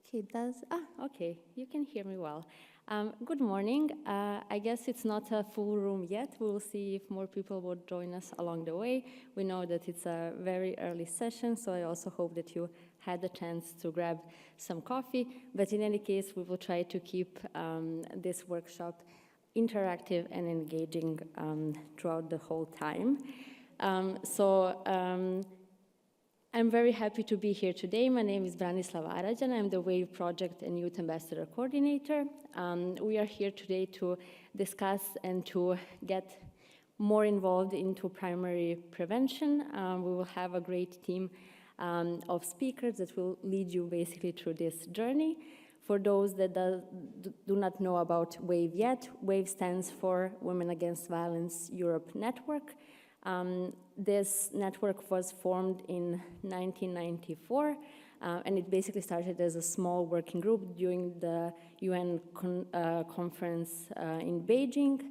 Okay, you can hear me well. Good morning. I guess it's not a full room yet. We'll see if more people will join us along the way. We know that it's a very early session, so I also hope that you had the chance to grab some coffee. But in any case, we will try to keep this workshop interactive and engaging throughout the whole time. I'm very happy to be here today. My name is Branislava Arađan. I'm the WAVE Project and Youth Ambassador Coordinator. We are here today to discuss and to get more involved into primary prevention. We will have a great team of speakers that will lead you basically through this journey. For those that do not know about WAVE yet, WAVE stands for Women Against Violence Europe Network. This network was formed in 1994, and it basically started as a small working group during the UN conference in Beijing.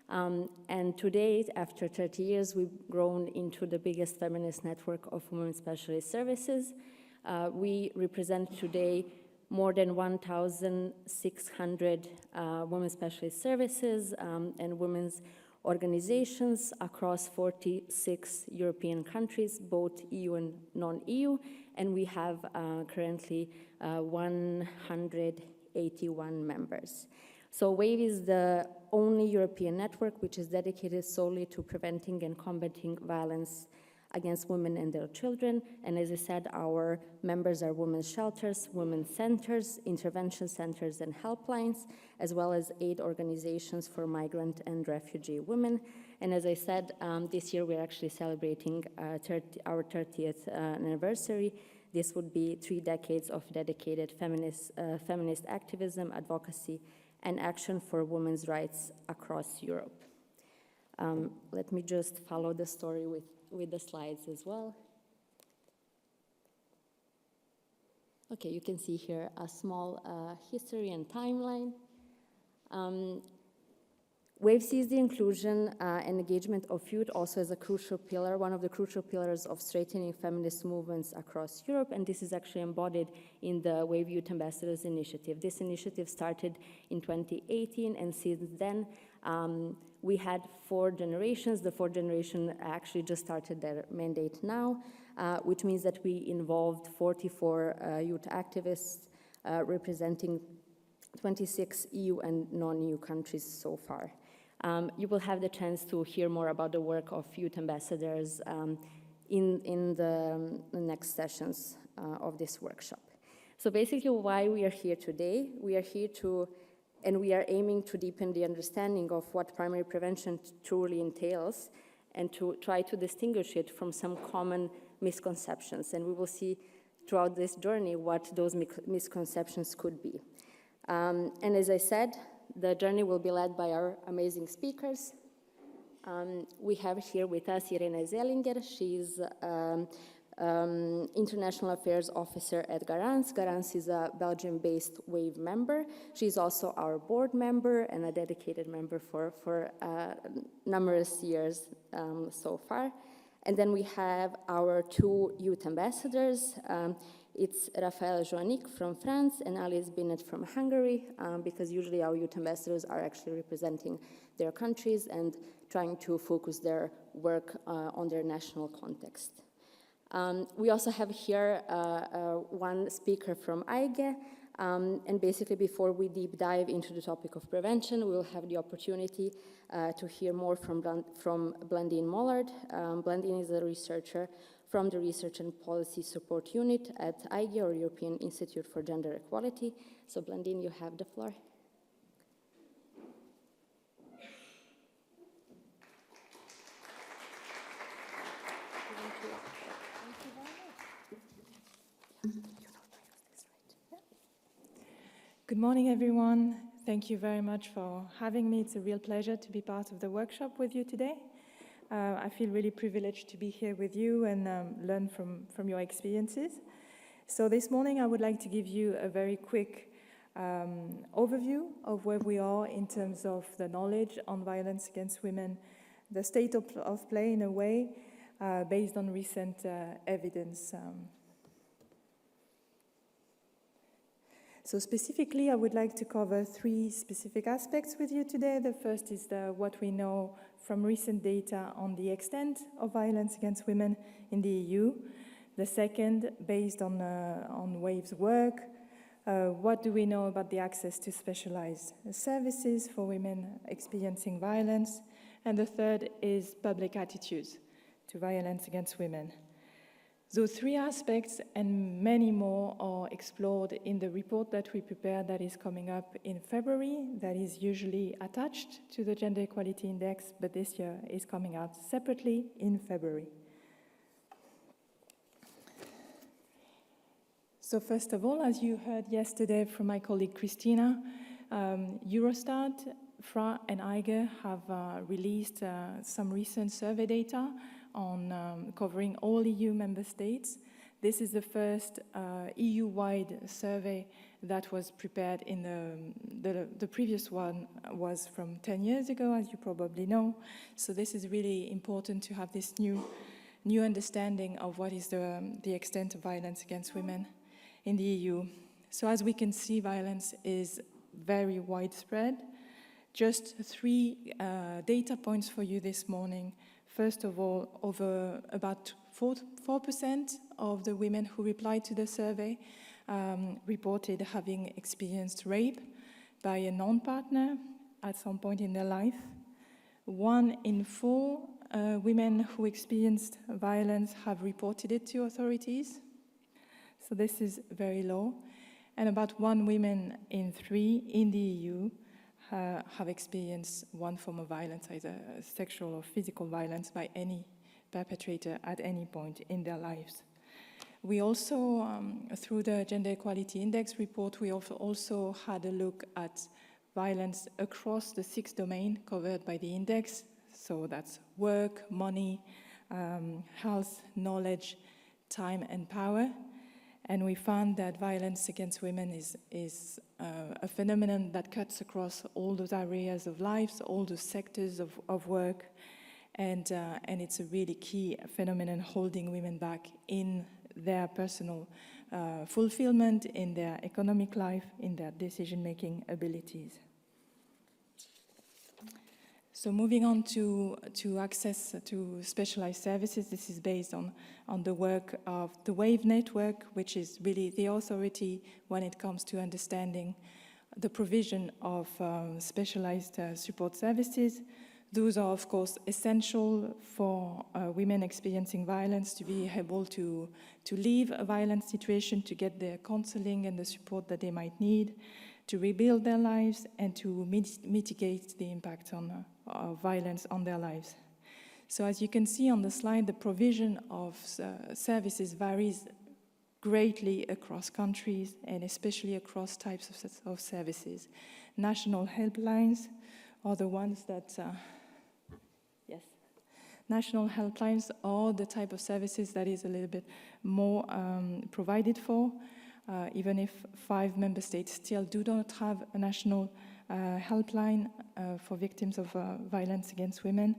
And today, after 30 years, we've grown into the biggest feminist network of women specialist services. We represent today more than 1,600 women specialist services and women's organizations across 46 European countries, both EU and non-EU, and we have currently 181 members. So WAVE is the only European network which is dedicated solely to preventing and combating violence against women and their children. And as I said, our members are women's shelters, women's centers, intervention centers and helplines, as well as aid organizations for migrant and refugee women. And as I said, this year we're actually celebrating our 30th anniversary. This would be 3 decades of dedicated feminist activism, advocacy, and action for women's rights across Europe. Let me just follow the story with the slides as well. Okay, you can see here a small history and timeline. WAVE sees the inclusion and engagement of youth also as a crucial pillar, one of the crucial pillars of strengthening feminist movements across Europe, and this is actually embodied in the WAVE Youth Ambassadors Initiative. This initiative started in 2018, and since then, we had 4 generations. The 4th generation actually just started their mandate now, which means that we involved 44 youth activists representing 26 EU and non-EU countries so far. You will have the chance to hear more about the work of youth ambassadors in the next sessions of this workshop. So basically why we are here today, we are here and we are aiming to deepen the understanding of what primary prevention truly entails and to try to distinguish it from some common misconceptions. And we will see throughout this journey what those misconceptions could be. And as I said, the journey will be led by our amazing speakers. We have here with us Irene Zellinger. She's International Affairs Officer at Garance. Garance is a Belgium-based WAVE member. She's also our board member and a dedicated member for numerous years so far. And then we have our 2 youth ambassadors. It's Raphael Joannick from France and Alice Binet from Hungary, because usually our youth ambassadors are actually representing their countries and trying to focus their work on their national context. We also have here one speaker from EIGE, and basically before we deep dive into the topic of prevention, we will have the opportunity to hear more from Blandine Mollard. Blandine is a researcher from the Research and Policy Support Unit at EIGE, or European Institute for Gender Equality. So Blandine, you have the floor. Good morning, everyone. Thank you very much for having me. It's a real pleasure to be part of the workshop with you today. I feel really privileged to be here with you and learn from your experiences. So this morning, I would like to give you a very quick overview of where we are in terms of the knowledge on violence against women, the state of play in a way, based on recent evidence. So specifically, I would like to cover 3 specific aspects with you today. The first is what we know from recent data on the extent of violence against women in the EU. The second, based on WAVE's work, what do we know about the access to specialized services for women experiencing violence? And the third is public attitudes to violence against women. Those 3 aspects and many more are explored in the report that we prepared that is coming up in February, that is usually attached to the Gender Equality Index, but this year is coming out separately in February. So first of all, as you heard yesterday from my colleague Christina, Eurostat, FRA and EIGE have released some recent survey data on covering all EU member states. This is the first EU-wide survey that was prepared in the previous one was from 10 years ago, as you probably know. So this is really important to have this new understanding of what is the extent of violence against women in the EU. So as we can see, violence is very widespread. Just 3 data points for you this morning. First of all, over about 4% of the women who replied to the survey reported having experienced rape by a non-partner at some point in their life. 1 in 4 women who experienced violence have reported it to authorities. So this is very low. And about 1 woman in 3 in the EU have experienced one form of violence, either sexual or physical violence, by any perpetrator at any point in their lives. We also, through the Gender Equality Index report, we also had a look at violence across the 6 domains covered by the index. So that's work, money, health, knowledge, time, and power. And we found that violence against women is a phenomenon that cuts across all those areas of lives, all those sectors of work, and it's a really key phenomenon holding women back in their personal fulfillment, in their economic life, in their decision-making abilities. So moving on to access to specialized services, this is based on the work of the WAVE network, which is really the authority when it comes to understanding the provision of specialized support services. Those are, of course, essential for women experiencing violence to be able to leave a violent situation, to get the counseling and the support that they might need, to rebuild their lives, and to mitigate the impact of violence on their lives. So as you can see on the slide, the provision of services varies greatly across countries and especially across types of services. National helplines are the ones that, national helplines are the type of services that is a little bit more provided for, even if 5 member states still do not have a national helpline for victims of violence against women.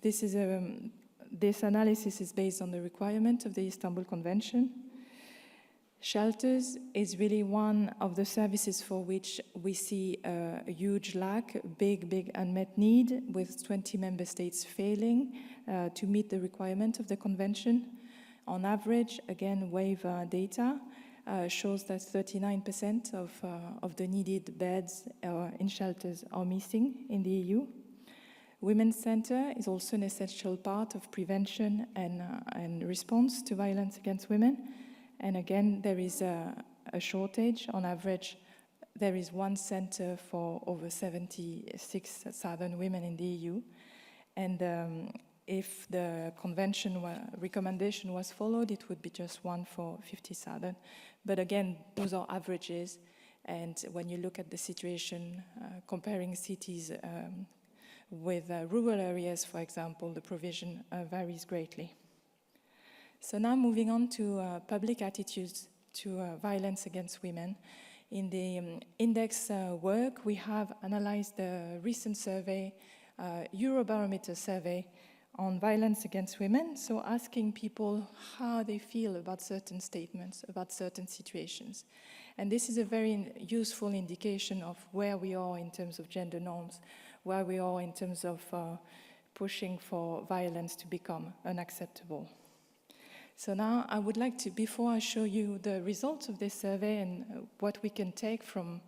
This analysis is based on the requirement of the Istanbul Convention. Shelters is really one of the services for which we see a huge lack, big unmet need, with 20 member states failing to meet the requirement of the convention. On average, again, WAVE data shows that 39% of the needed beds in shelters are missing in the EU. Women's Centre is also an essential part of prevention and response to violence against women. And again, there is a shortage. On average, there is 1 centre for over 76,000 women in the EU. And if the convention recommendation was followed, it would be just 1 for 50,000. But again, those are averages. And when you look at the situation, comparing cities with rural areas, for example, the provision varies greatly. So now moving on to public attitudes to violence against women. In the index work, we have analyzed the recent survey, Eurobarometer survey, on violence against women, so asking people how they feel about certain statements, about certain situations. And this is a very useful indication of where we are in terms of gender norms, where we are in terms of pushing for violence to become unacceptable. So now I would like to, before I show you the results of this survey and what we can take from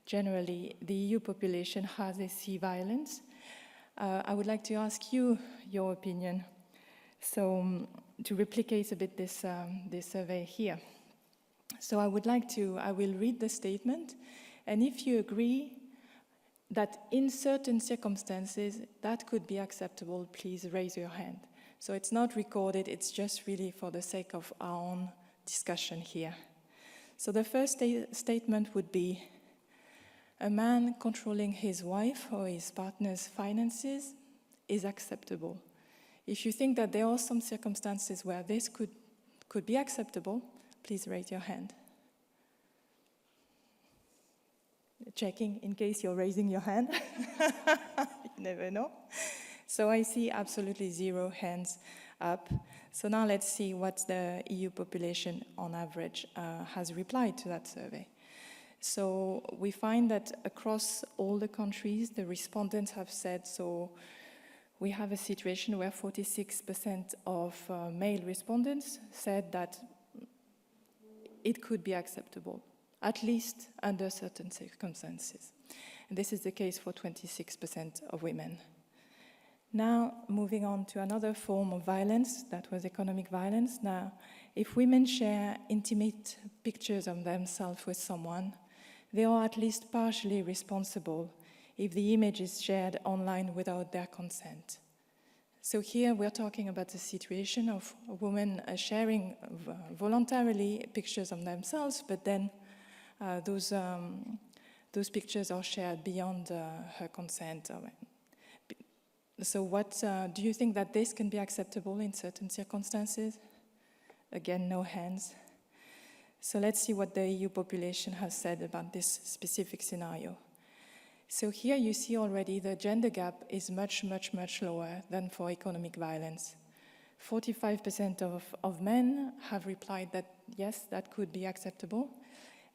generally the EU population, how they see violence, I would like to ask you your opinion. So to replicate a bit this survey here. So I will read the statement, and if you agree that in certain circumstances that could be acceptable, please raise your hand. So it's not recorded, it's just really for the sake of our own discussion here. So the first statement would be, a man controlling his wife or his partner's finances is acceptable. If you think that there are some circumstances where this could be acceptable, please raise your hand. Checking in case you're raising your hand. You never know. So I see absolutely 0 hands up. So now let's see what the EU population on average has replied to that survey. So we find that across all the countries, the respondents have said, so we have a situation where 46% of male respondents said that it could be acceptable, at least under certain circumstances. And this is the case for 26% of women. Now, moving on to another form of violence, that was economic violence. Now, if women share intimate pictures of themselves with someone, they are at least partially responsible if the image is shared online without their consent. So here we're talking about the situation of women sharing voluntarily pictures of themselves, but then those pictures are shared beyond her consent. So what do you think that this can be acceptable in certain circumstances? Again, no hands. So let's see what the EU population has said about this specific scenario. So here you see already the gender gap is much, much, much lower than for economic violence. 45% of men have replied that yes, that could be acceptable,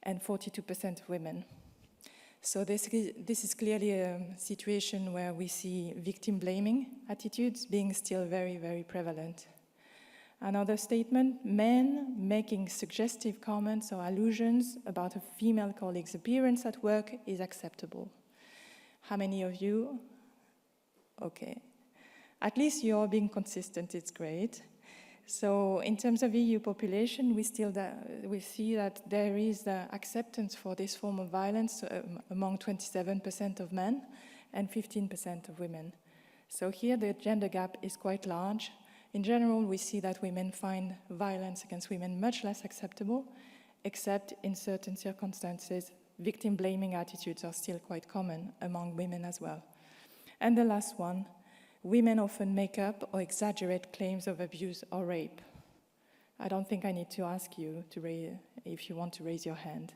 and 42% of women. So this is clearly a situation where we see victim-blaming attitudes being still very, very prevalent. Another statement, men making suggestive comments or allusions about a female colleague's appearance at work is acceptable. How many of you? Okay. At least you are being consistent, it's great. So in terms of EU population, we see that there is acceptance for this form of violence among 27% of men and 15% of women. So here the gender gap is quite large. In general, we see that women find violence against women much less acceptable, except in certain circumstances, victim-blaming attitudes are still quite common among women as well. And the last one, women often make up or exaggerate claims of abuse or rape. I don't think I need to ask you if you want to raise your hand.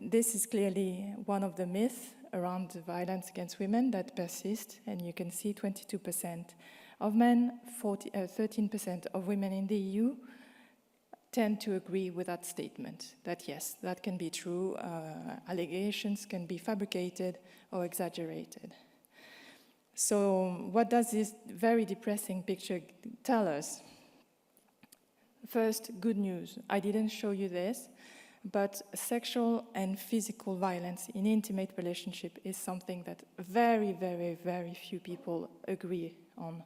This is clearly one of the myths around violence against women that persist, and you can see 22% of men, 13% of women in the EU tend to agree with that statement, that yes, that can be true, allegations can be fabricated or exaggerated. So what does this very depressing picture tell us? First, good news. I didn't show you this, but sexual and physical violence in intimate relationship is something that very, very, very few people agree on.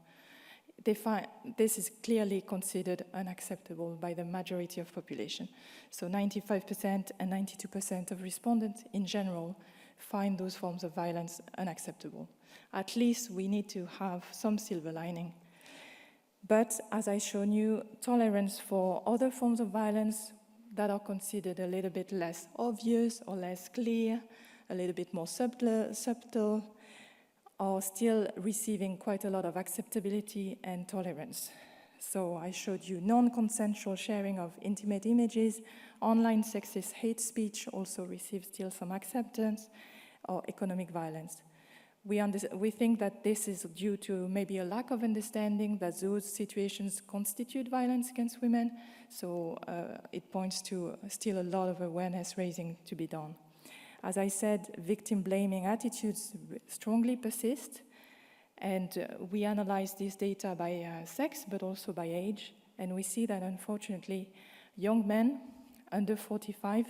This is clearly considered unacceptable by the majority of population. So 95% and 92% of respondents in general find those forms of violence unacceptable. At least we need to have some silver lining. But as I've shown you, tolerance for other forms of violence that are considered a little bit less obvious or less clear, a little bit more subtle, are still receiving quite a lot of acceptability and tolerance. So I showed you non-consensual sharing of intimate images, online sexist hate speech also receives still some acceptance, or economic violence. We think that this is due to maybe a lack of understanding that those situations constitute violence against women. So it points to still a lot of awareness raising to be done. As I said, victim blaming attitudes strongly persist. And we analyze this data by sex, but also by age. And we see that unfortunately, young men under 45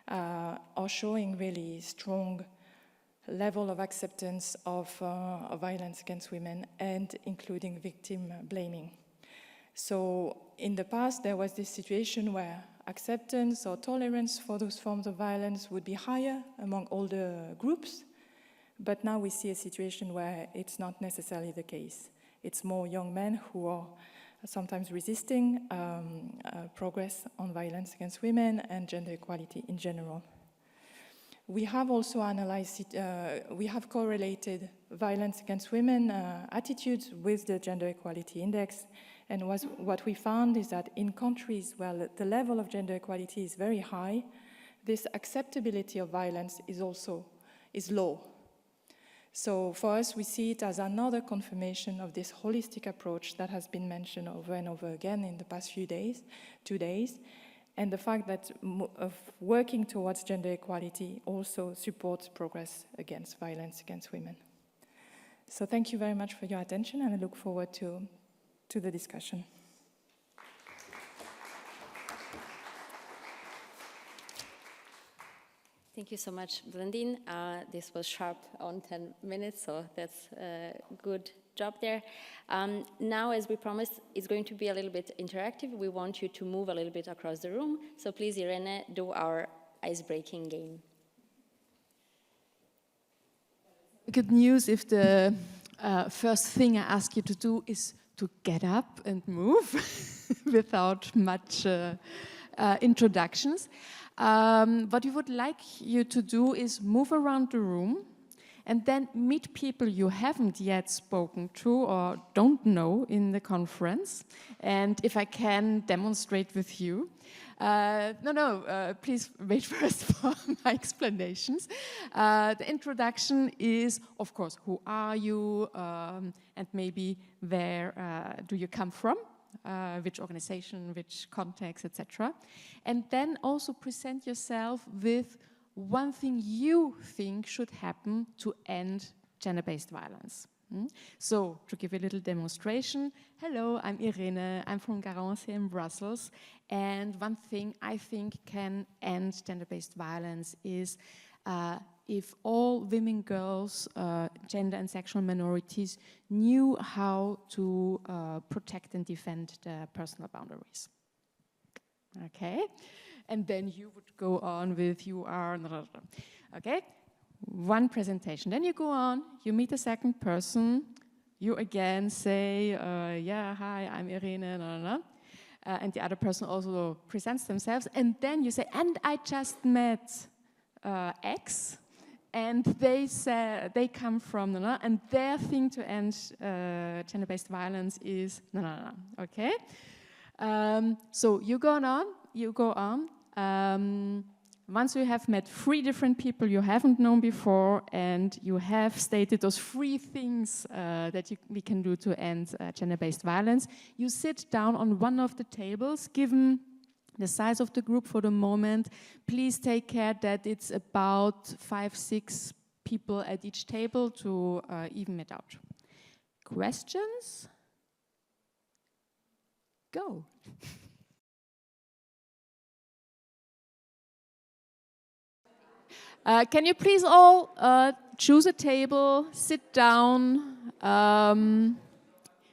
are showing really strong level of acceptance of violence against women, and including victim blaming. So in the past, there was this situation where acceptance or tolerance for those forms of violence would be higher among older groups, but now we see a situation where it's not necessarily the case. It's more young men who are sometimes resisting progress on violence against women and gender equality in general. We have also analyzed we have correlated violence against women attitudes with the Gender Equality Index, and what we found is that in countries where the level of gender equality is very high, this acceptability of violence is low. So for us, we see it as another confirmation of this holistic approach that has been mentioned over and over again in the past 2 days, and the fact that of working towards gender equality also supports progress against violence against women. So thank you very much for your attention, and I look forward to the discussion. Thank you so much, Blandine. This was sharp on 10 minutes, so that's a good job there. Now, as we promised, it's going to be a little bit interactive. We want you to move a little bit across the room. So please, Irene, do our ice-breaking game. Good news if the first thing I ask you to do is to get up and move without much introductions. What we would like you to do is move around the room and then meet people you haven't yet spoken to or don't know in the conference. And if I can demonstrate with you. Please wait first for my explanations. The introduction is, of course, who are you, and maybe where do you come from, which organization, which context, etc. And then also present yourself with one thing you think should happen to end gender-based violence. So, to give a little demonstration, hello, I'm Irene, I'm from Garance here in Brussels, and one thing I think can end gender-based violence is if all women, girls, gender and sexual minorities knew how to protect and defend their personal boundaries. Okay? And then you would go on with you are, okay? One presentation. Then you go on, you meet a second person, you again say, yeah, hi, I'm Irene, and the other person also presents themselves, and then you say, and I just met X, and they say they come from, and their thing to end gender-based violence is, okay? So you go on. Once you have met 3 different people you haven't known before, and you have stated those 3 things that we can do to end gender-based violence, you sit down on one of the tables. Given the size of the group for the moment, please take care that it's about 5-6 people at each table to even it out. Questions? Go. Can you please all choose a table, sit down,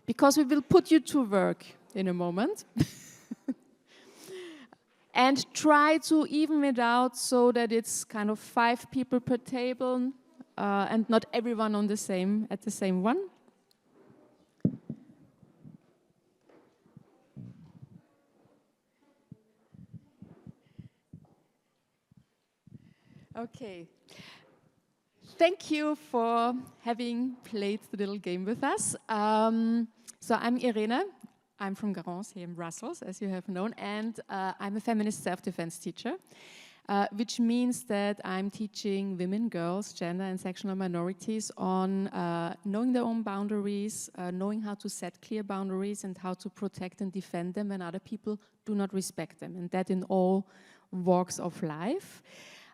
because we will put you to work in a moment. And try to even it out so that it's kind of 5 people per table and not everyone on at the same one. Okay. Thank you for having played the little game with us. So I'm Irene. I'm from Garance here in Brussels, as you have known, and I'm a feminist self-defense teacher. which means that I'm teaching women, girls, gender and sexual minorities on knowing their own boundaries, knowing how to set clear boundaries and how to protect and defend them when other people do not respect them, and that in all walks of life.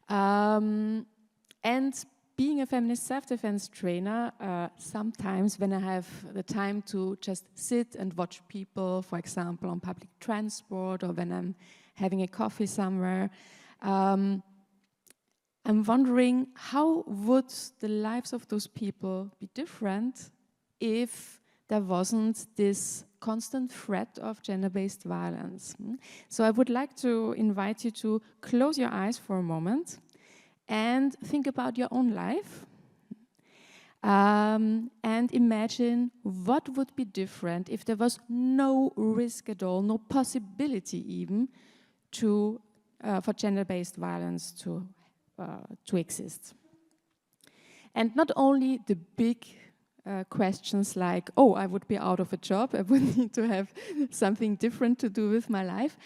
And being a feminist self-defense trainer, sometimes when I have the time to just sit and watch people, for example, on public transport or when I'm having a coffee somewhere, I'm wondering how would the lives of those people be different if there wasn't this constant threat of gender-based violence. So I would like to invite you to close your eyes for a moment and think about your own life. And imagine what would be different if there was no risk at all, no possibility even for gender-based violence to exist. And not only the big questions like, oh, I would be out of a job, I would need to have something different to do with my life,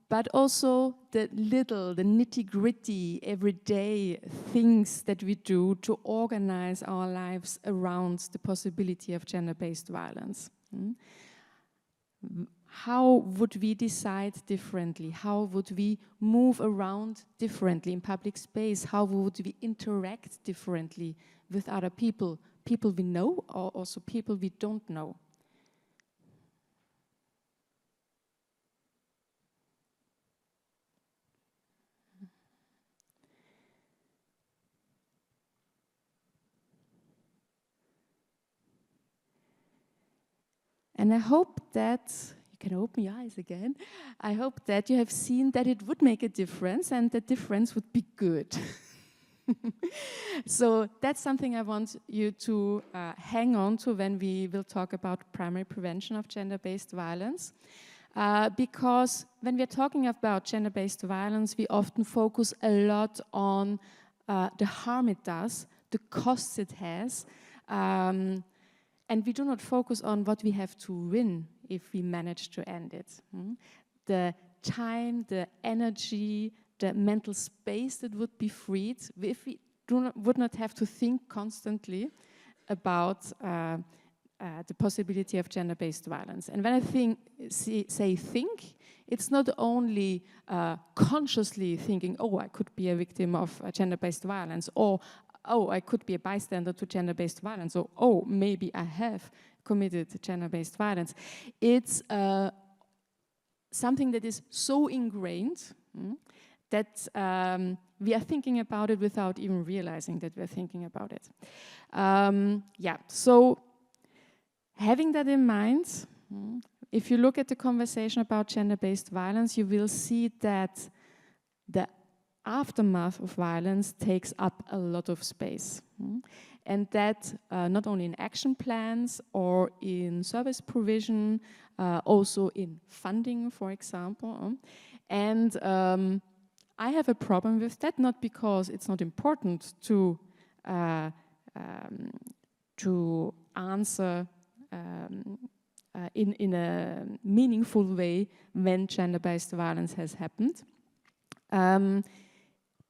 but also the nitty-gritty, everyday things that we do to organize our lives around the possibility of gender-based violence. How would we decide differently? How would we move around differently in public space? How would we interact differently with other people? People we know or also people we don't know? And I hope that can open your eyes again. I hope that you have seen that it would make a difference and the difference would be good. So that's something I want you to hang on to when we will talk about primary prevention of gender-based violence. Because when we're talking about gender-based violence, we often focus a lot on the harm it does, the costs it has, and we do not focus on what we have to win if we manage to end it. The time, the energy, the mental space that would be freed if we would not have to think constantly about the possibility of gender-based violence. And when I say think, it's not only consciously thinking, oh, I could be a victim of gender-based violence, or oh, I could be a bystander to gender-based violence, or oh, maybe I have committed gender-based violence. It's something that is so ingrained that we are thinking about it without even realizing that we're thinking about it. So having that in mind, if you look at the conversation about gender-based violence, you will see that the aftermath of violence takes up a lot of space. And that not only in action plans or in service provision, also in funding, for example. And I have a problem with that, not because it's not important to answer in a meaningful way when gender-based violence has happened.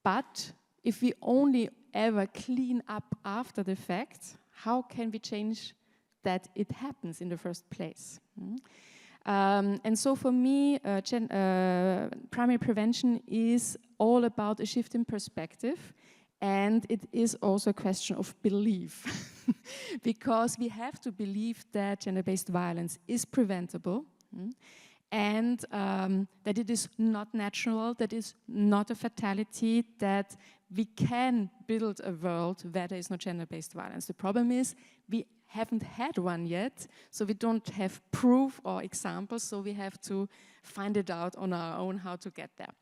But if we only ever clean up after the fact, how can we change that it happens in the first place? And so for me, primary prevention is all about a shift in perspective, and it is also a question of belief. Because we have to believe that gender-based violence is preventable, and that it is not natural, that it's not a fatality, that we can build a world where there is no gender-based violence. The problem is we haven't had one yet, so we don't have proof or examples, so we have to find it out on our own how to get there.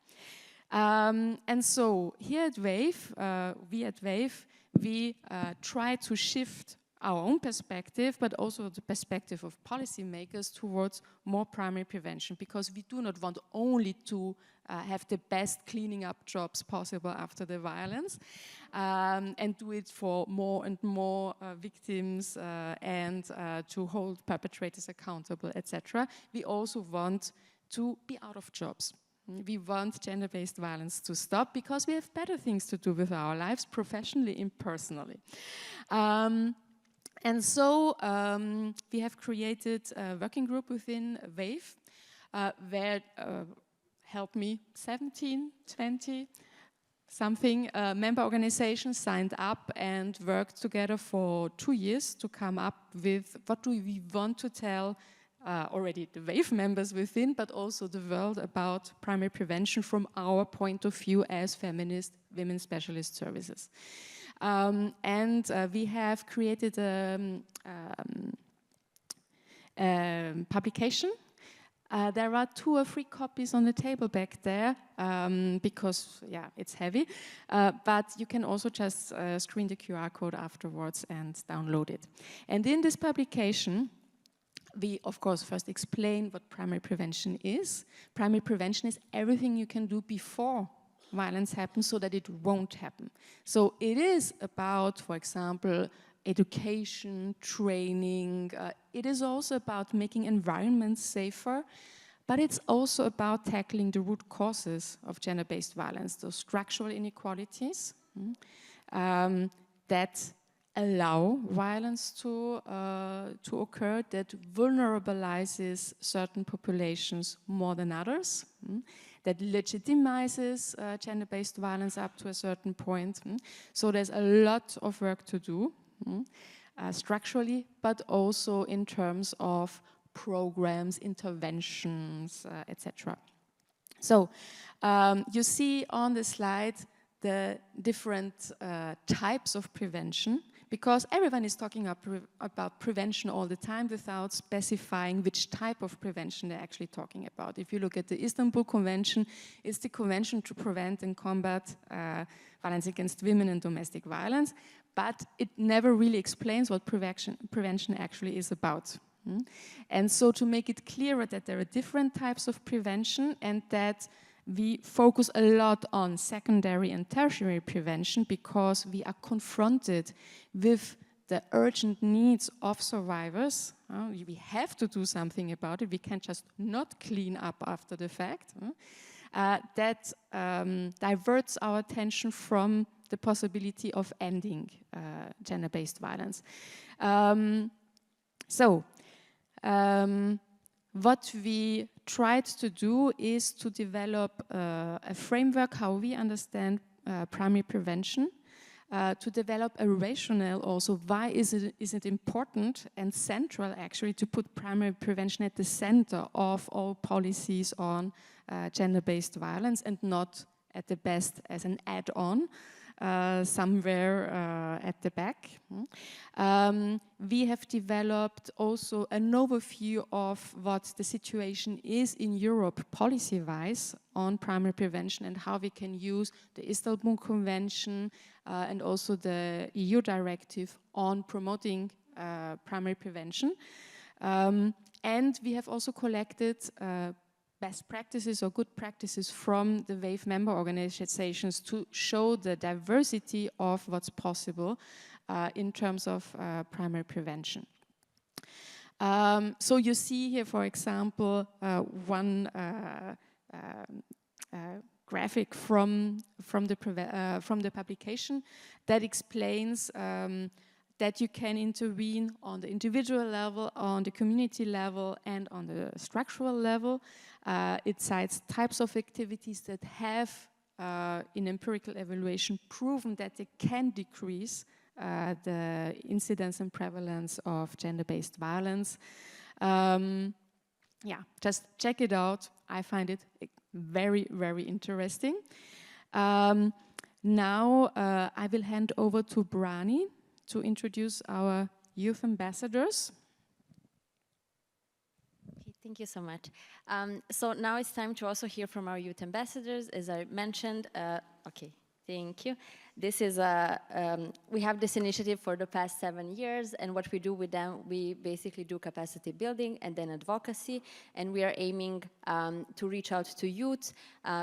And so here at WAVE, we try to shift our own perspective, but also the perspective of policymakers towards more primary prevention, because we do not want only to have the best cleaning up jobs possible after the violence and do it for more and more victims and to hold perpetrators accountable, etc. We also want to be out of jobs. We want gender-based violence to stop because we have better things to do with our lives, professionally and personally. And so we have created a working group within WAVE where, help me, 17, 20, something, member organizations signed up and worked together for 2 years to come up with what do we want to tell already the WAVE members within, but also the world about primary prevention from our point of view as feminist women specialist services. And we have created a publication. There are 2 or 3 copies on the table back there because, yeah, it's heavy. But you can also just screen the QR code afterwards and download it. And in this publication, we, of course, first explain what primary prevention is. Primary prevention is everything you can do before violence happens so that it won't happen. So it is about, for example, education, training. It is also about making environments safer, but it's also about tackling the root causes of gender-based violence, those structural inequalities that allow violence to occur, that vulnerabilizes certain populations more than others, that legitimizes gender-based violence up to a certain point. So there's a lot of work to do structurally, but also in terms of programs, interventions, etc. So you see on the slide the different types of prevention, because everyone is talking about prevention all the time without specifying which type of prevention they're actually talking about. If you look at the Istanbul Convention, it's the convention to prevent and combat violence against women and domestic violence, but it never really explains what prevention actually is about. And so to make it clearer that there are different types of prevention and that we focus a lot on secondary and tertiary prevention because we are confronted with the urgent needs of survivors. We have to do something about it. We can't just not clean up after the fact. That diverts our attention from the possibility of ending gender-based violence. What we tried to do is to develop a framework how we understand primary prevention, to develop a rationale also. Why is it important and central actually to put primary prevention at the center of all policies on gender-based violence and not at the best as an add-on somewhere at the back. We have developed also an overview of what the situation is in Europe policy-wise on primary prevention and how we can use the Istanbul Convention and also the EU directive on promoting primary prevention. And we have also collected best practices or good practices from the WAVE member organizations to show the diversity of what's possible in terms of primary prevention. So you see here, for example, one graphic from the publication that explains that you can intervene on the individual level, on the community level, and on the structural level. It cites types of activities that have, in empirical evaluation, proven that they can decrease the incidence and prevalence of gender-based violence. Yeah, just check it out. I find it very, very interesting. Now I will hand over to Brani to introduce our youth ambassadors. Okay, thank you so much. So now it's time to also hear from our youth ambassadors. As I mentioned, okay, Thank you. This is we have this initiative for the past 7 years, and what we do with them, we basically do capacity building and then advocacy, and we are aiming to reach out to youth,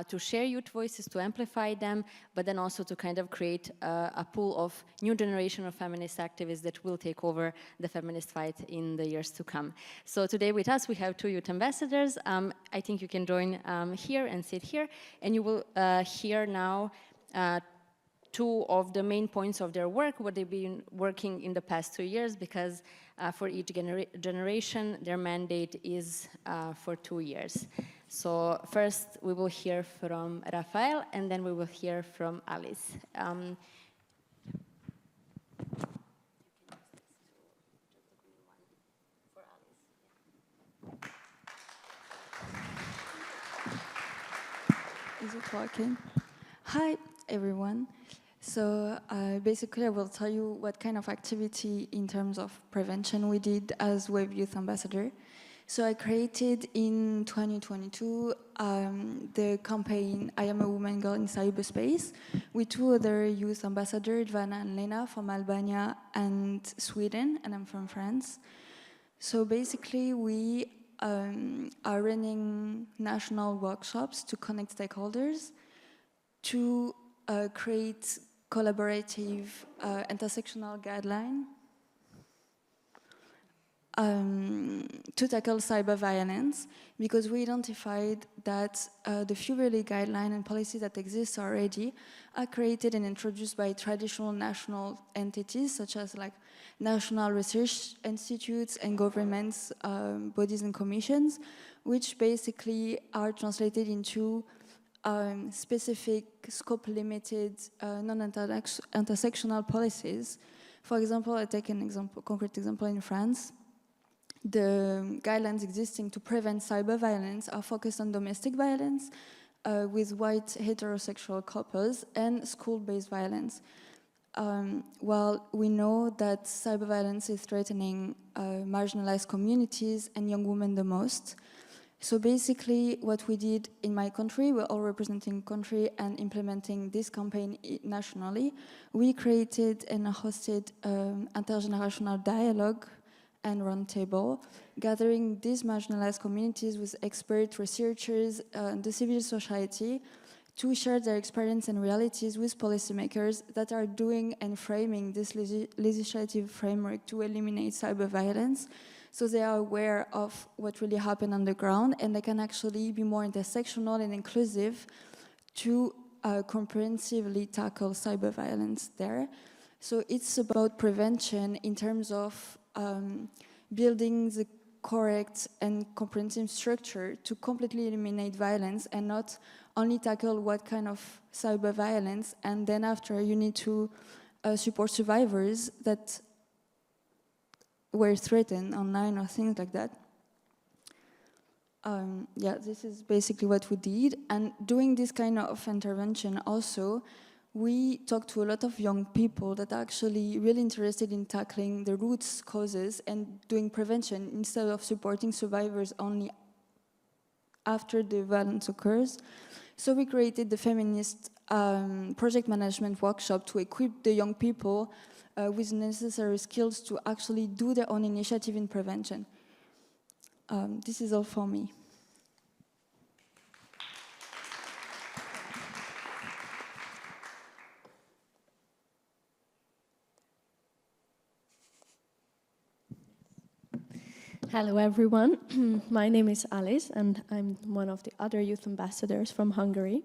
to share youth voices, to amplify them, but then also to kind of create a pool of new generation of feminist activists that will take over the feminist fight in the years to come. So today with us, we have 2 youth ambassadors. I think you can join here and sit here, and you will hear now 2 of the main points of their work, what they've been working in the past 2 years, because for each generation, their mandate is for 2 years. So first, we will hear from Rafael, and then we will hear from Alice. Is it working? Hi, everyone. So basically, I will tell you what kind of activity in terms of prevention we did as Wave Youth Ambassador. So I created in 2022 the campaign I Am a Woman Girl in Cyberspace with 2 other youth ambassadors, Ivana and Lena from Albania and Sweden, and I'm from France. So basically, we are running national workshops to connect stakeholders, to create collaborative intersectional guideline, to tackle cyber violence, because we identified that the few really guidelines and policies that exist already are created and introduced by traditional national entities, such as like national research institutes and governments, bodies and commissions, which basically are translated into specific scope-limited, non-intersectional policies. For example, I take an example, concrete example in France. The guidelines existing to prevent cyber violence are focused on domestic violence with white heterosexual couples and school-based violence. While we know that cyber violence is threatening marginalized communities and young women the most. So basically what we did in my country, we're all representing country and implementing this campaign nationally. We created and hosted intergenerational dialogue and roundtable, gathering these marginalized communities with expert researchers and the civil society to share their experience and realities with policymakers that are doing and framing this legislative framework to eliminate cyber violence. So they are aware of what really happened on the ground, and they can actually be more intersectional and inclusive to comprehensively tackle cyber violence there. So it's about prevention in terms of building the correct and comprehensive structure to completely eliminate violence and not only tackle what kind of cyber violence, and then after you need to support survivors that were threatened online or things like that. Yeah, this is basically what we did. And doing this kind of intervention also, we talked to a lot of young people that are actually really interested in tackling the root causes and doing prevention instead of supporting survivors only after the violence occurs. So we created the feminist project management workshop to equip the young people with necessary skills to actually do their own initiative in prevention. This is all for me. Hello everyone, my name is Alice and I'm one of the other youth ambassadors from Hungary.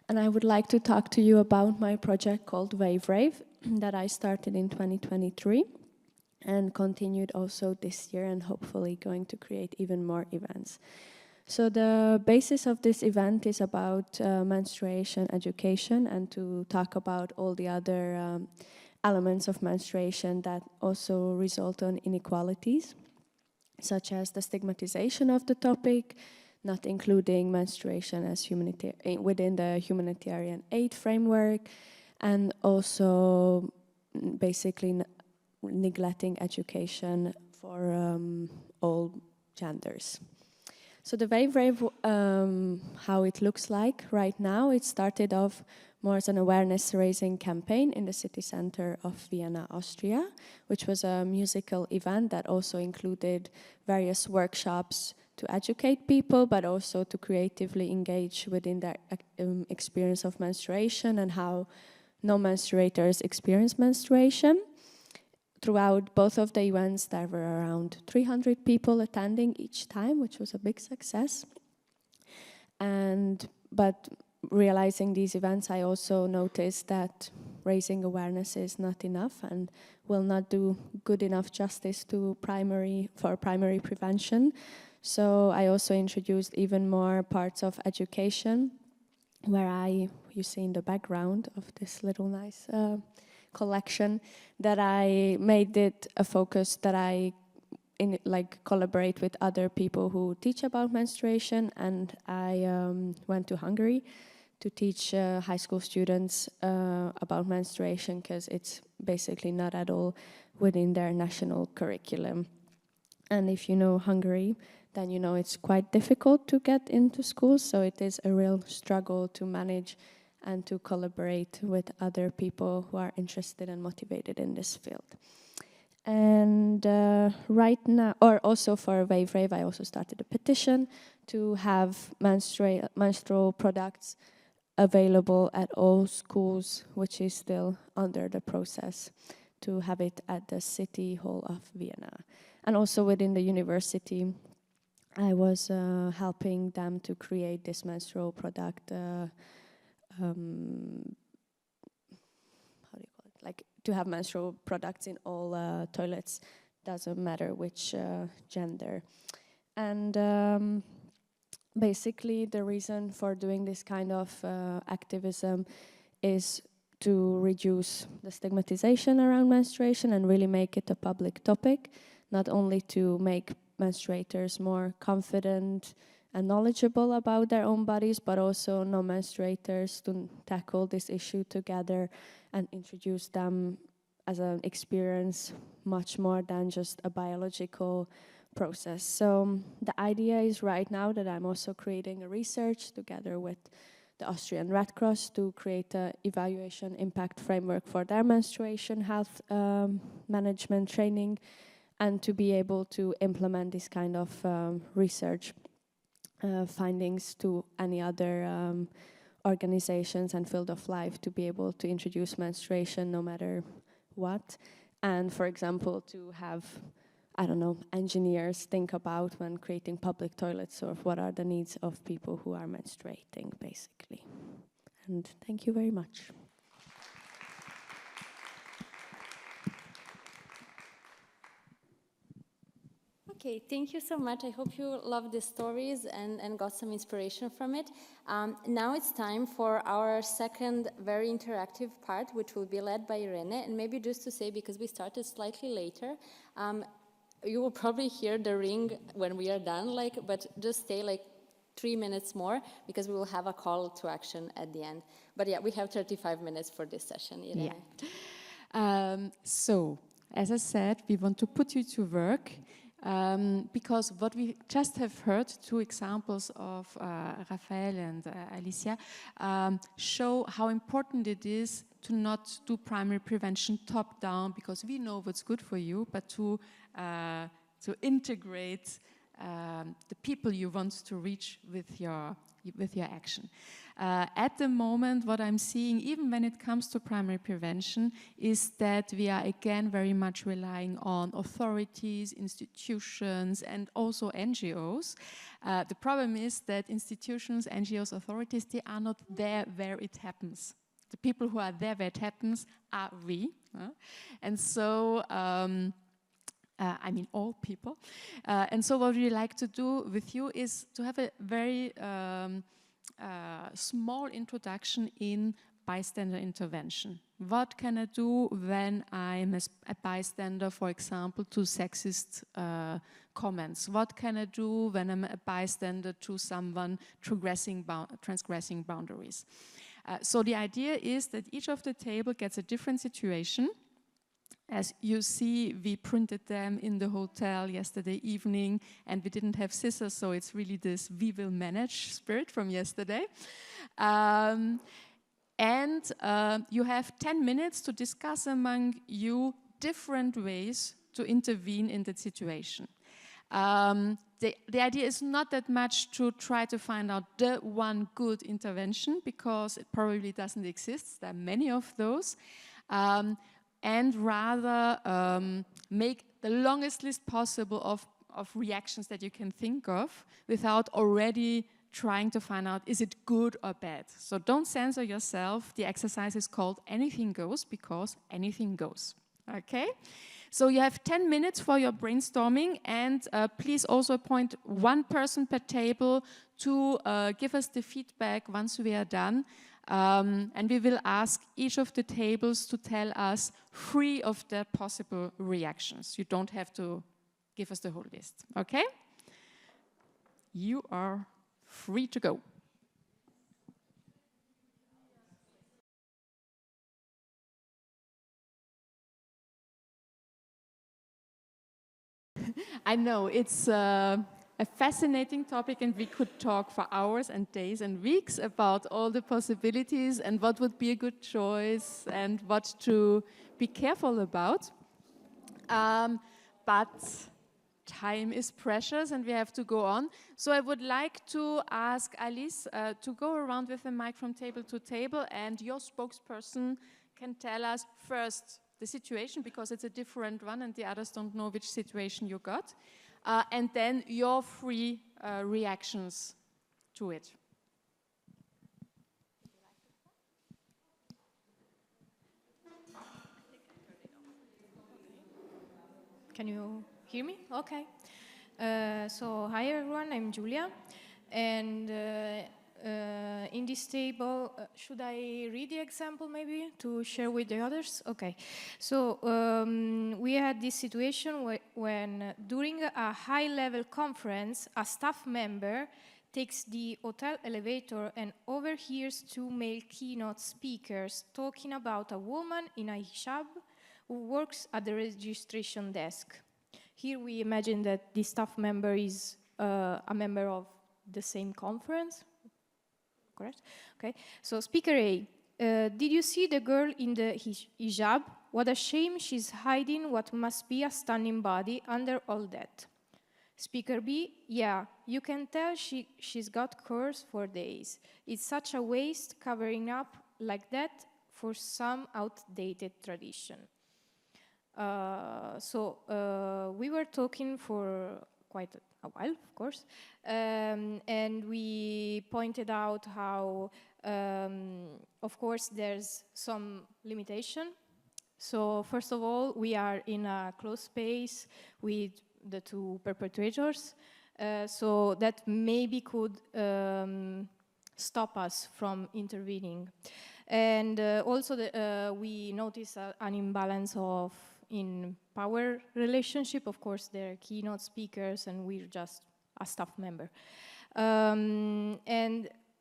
And I would like to talk to you about my project called Wave Rave that I started in 2023 and continued also this year and hopefully going to create even more events. So the basis of this event is about menstruation education and to talk about all the other elements of menstruation that also result on inequalities, such as the stigmatization of the topic, not including menstruation as within the humanitarian aid framework, and also basically neglecting education for all genders. So the Wave Rave, how it looks like right now, it started off more as an awareness-raising campaign in the city center of Vienna, Austria, which was a musical event that also included various workshops to educate people, but also to creatively engage within their experience of menstruation and how non-menstruators experience menstruation. Throughout both of the events, there were around 300 people attending each time, which was a big success. But realizing these events, I also noticed that raising awareness is not enough and will not do good enough justice to primary prevention. So I also introduced even more parts of education, where you see in the background of this little nice collection, that I made it a focus that I collaborate with other people who teach about menstruation, and I went to Hungary to teach high school students about menstruation, because it's basically not at all within their national curriculum. And if you know Hungary, then you know it's quite difficult to get into schools, so it is a real struggle to manage and to collaborate with other people who are interested and motivated in this field. And right now, or also for Wave Rave, I also started a petition to have menstrual products available at all schools, which is still under the process to have it at the City Hall of Vienna. And also within the university, I was helping them to create this menstrual product, how do you call it? Like to have menstrual products in all toilets, doesn't matter which gender. And basically the reason for doing this kind of activism is to reduce the stigmatization around menstruation and really make it a public topic, not only to make menstruators more confident and knowledgeable about their own bodies, but also non-menstruators to tackle this issue together and introduce them as an experience much more than just a biological process. So the idea is right now that I'm also creating a research together with the Austrian Red Cross to create an evaluation impact framework for their menstruation health management training, and to be able to implement this kind of research findings to any other organizations and field of life, to be able to introduce menstruation no matter what. And for example, to have, I don't know, engineers think about when creating public toilets, or what are the needs of people who are menstruating, basically. And thank you very much. Okay, thank you so much. I hope you loved the stories and got some inspiration from it. Now it's time for our second very interactive part, which will be led by Irene. And maybe just to say, because we started slightly later, you will probably hear the ring when we are done, but just stay 3 minutes more, because we will have a call to action at the end. But yeah, we have 35 minutes for this session, Irene. Yeah. So, as I said, we want to put you to work. Because what we just have heard, two examples of Raphael and Alicia, show how important it is to not do primary prevention top-down, because we know what's good for you, but to integrate the people you want to reach with your action. At the moment, what I'm seeing, even when it comes to primary prevention, is that we are again very much relying on authorities, institutions, and also NGOs. The problem is that institutions, NGOs, authorities, they are not there where it happens. The people who are there where it happens are we. And so, I mean all people. And so what we like to do with you is to have a very small introduction in bystander intervention. What can I do when I'm a bystander, for example, to sexist comments? What can I do when I'm a bystander to someone transgressing boundaries? So the idea is that each of the table gets a different situation. As you see, we printed them in the hotel yesterday evening, and we didn't have scissors, so it's really this "we will manage" spirit from yesterday. And you have 10 minutes to discuss among you different ways to intervene in the situation. The idea is not that much to try to find out the one good intervention, because it probably doesn't exist. There are many of those. And rather make the longest list possible of reactions that you can think of without already trying to find out, is it good or bad? So don't censor yourself. The exercise is called Anything Goes, because anything goes. Okay? So you have 10 minutes for your brainstorming, and please also appoint one person per table to give us the feedback once we are done. And we will ask each of the tables to tell us 3 of their possible reactions. You don't have to give us the whole list, okay? You are free to go. I know, it's a fascinating topic, and we could talk for hours and days and weeks about all the possibilities and what would be a good choice and what to be careful about. But time is precious and we have to go on. So I would like to ask Alice to go around with the mic from table to table, and your spokesperson can tell us first the situation, because it's a different one and the others don't know which situation you got, and then your 3 reactions to it. Can you hear me? Okay. So hi everyone, I'm Giulia, and in this table, should I read the example maybe to share with the others? Okay. So we had this situation when during a high-level conference, a staff member takes the hotel elevator and overhears 2 male keynote speakers talking about a woman in a hijab who works at the registration desk. Here we imagine that the staff member is a member of the same conference, correct? Okay, so speaker A, did you see the girl in the hijab? What a shame, she's hiding what must be a stunning body under all that. Speaker B, yeah, you can tell she's got curves for days. It's such a waste covering up like that for some outdated tradition. We were talking for quite a while, of course, and we pointed out how, of course, there's some limitation. So first of all, we are in a closed space with the 2 perpetrators, so that maybe could stop us from intervening. And also we notice an imbalance in power relationship. Of course, they're keynote speakers and we're just a staff member.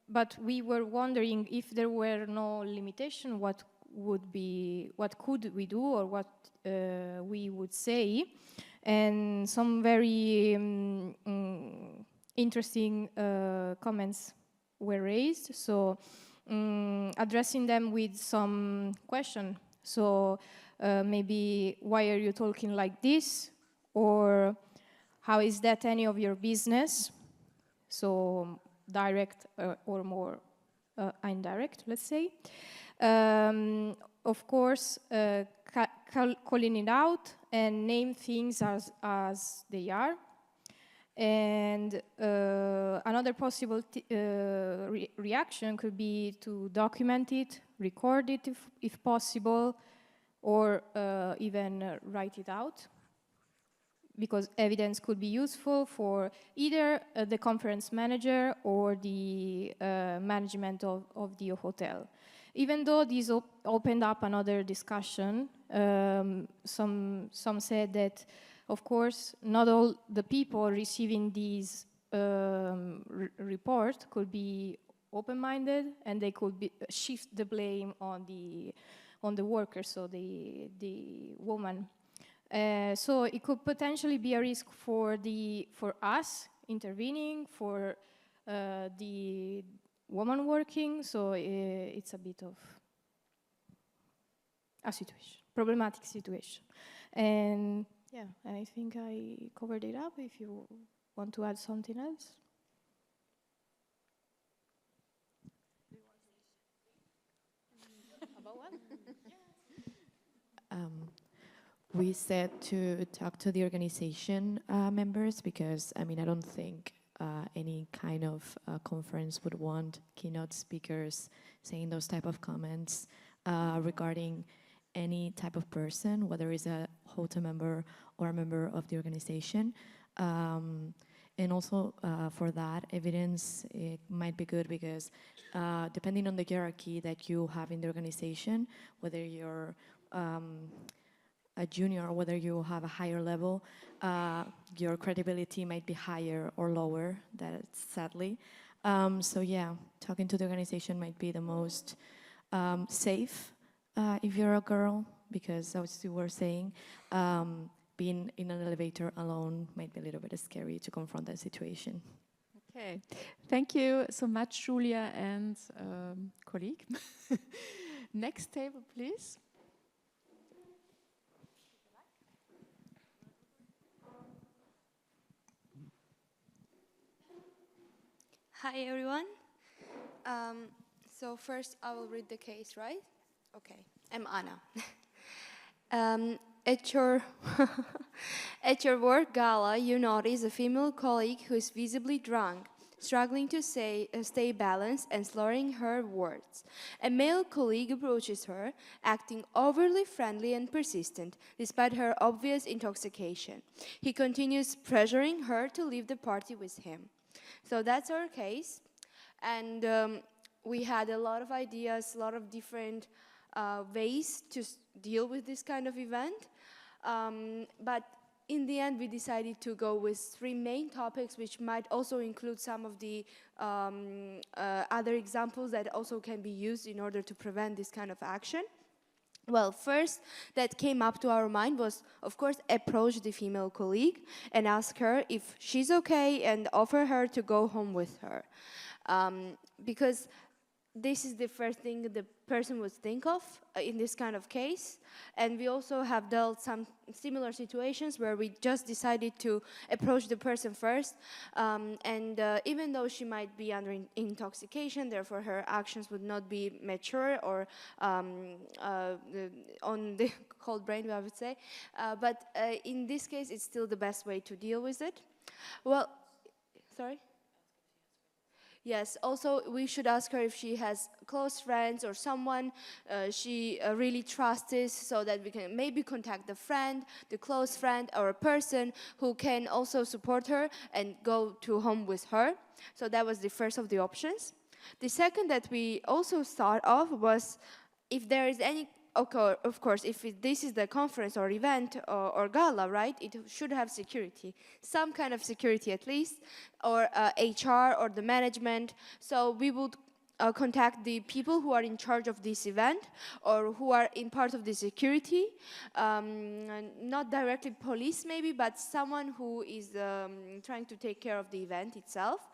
But we were wondering if there were no limitation, what could we do, or what we would say. And some very interesting comments were raised. So addressing them with some question. So maybe, why are you talking like this? Or how is that any of your business? So direct or more indirect, let's say. Of course, calling it out and name things as they are. And another possible reaction could be to document it, record it if possible, or even write it out, because evidence could be useful for either the conference manager or the management of the hotel. Even though this opened up another discussion, some said that, of course, not all the people receiving these report could be open-minded, and they could shift the blame on the worker, so the woman. So it could potentially be a risk for us intervening, for the woman working, so it's a bit of a situation, problematic situation. And yeah, I think I covered it up. If you want to add something else. About what? We said to talk to the organization members because, I mean, I don't think any kind of conference would want keynote speakers saying those type of comments regarding any type of person, whether it's a HOTA member or a member of the organization. And also for that, evidence, it might be good because depending on the hierarchy that you have in the organization, whether you're a junior or whether you have a higher level, your credibility might be higher or lower, that's sadly. So yeah, talking to the organization might be the most safe if you're a girl, because as you were saying, being in an elevator alone might be a little bit scary to confront that situation. Okay, thank you so much, Julia and colleague. Next table, please. Hi everyone. So first I will read the case, right? Okay, I'm Anna. At your at your work gala, you notice a female colleague who is visibly drunk, struggling to stay balanced and slurring her words. A male colleague approaches her, acting overly friendly and persistent, despite her obvious intoxication. He continues pressuring her to leave the party with him. So that's our case, and we had a lot of ideas, a lot of different ways to deal with this kind of event, but in the end we decided to go with 3 main topics, which might also include some of the other examples that also can be used in order to prevent this kind of action. Well, first that came up to our mind was, of course, approach the female colleague and ask her if she's okay and offer her to go home with her. Because this is the first thing the person would think of in this kind of case. And we also have dealt some similar situations where we just decided to approach the person first. Even though she might be under intoxication, therefore her actions would not be mature or on the cold brain, I would say. But in this case, it's still the best way to deal with it. Well, sorry? Yes, also we should ask her if she has close friends or someone she really trusts, so that we can maybe contact the friend, the close friend, or a person who can also support her and go to home with her. So that was the first of the options. The second that we also thought of was if there is any, of course, if this is the conference or event or gala, right, it should have security, some kind of security at least, or HR or the management. So we would contact the people who are in charge of this event or who are in part of the security, not directly police maybe, but someone who is trying to take care of the event itself,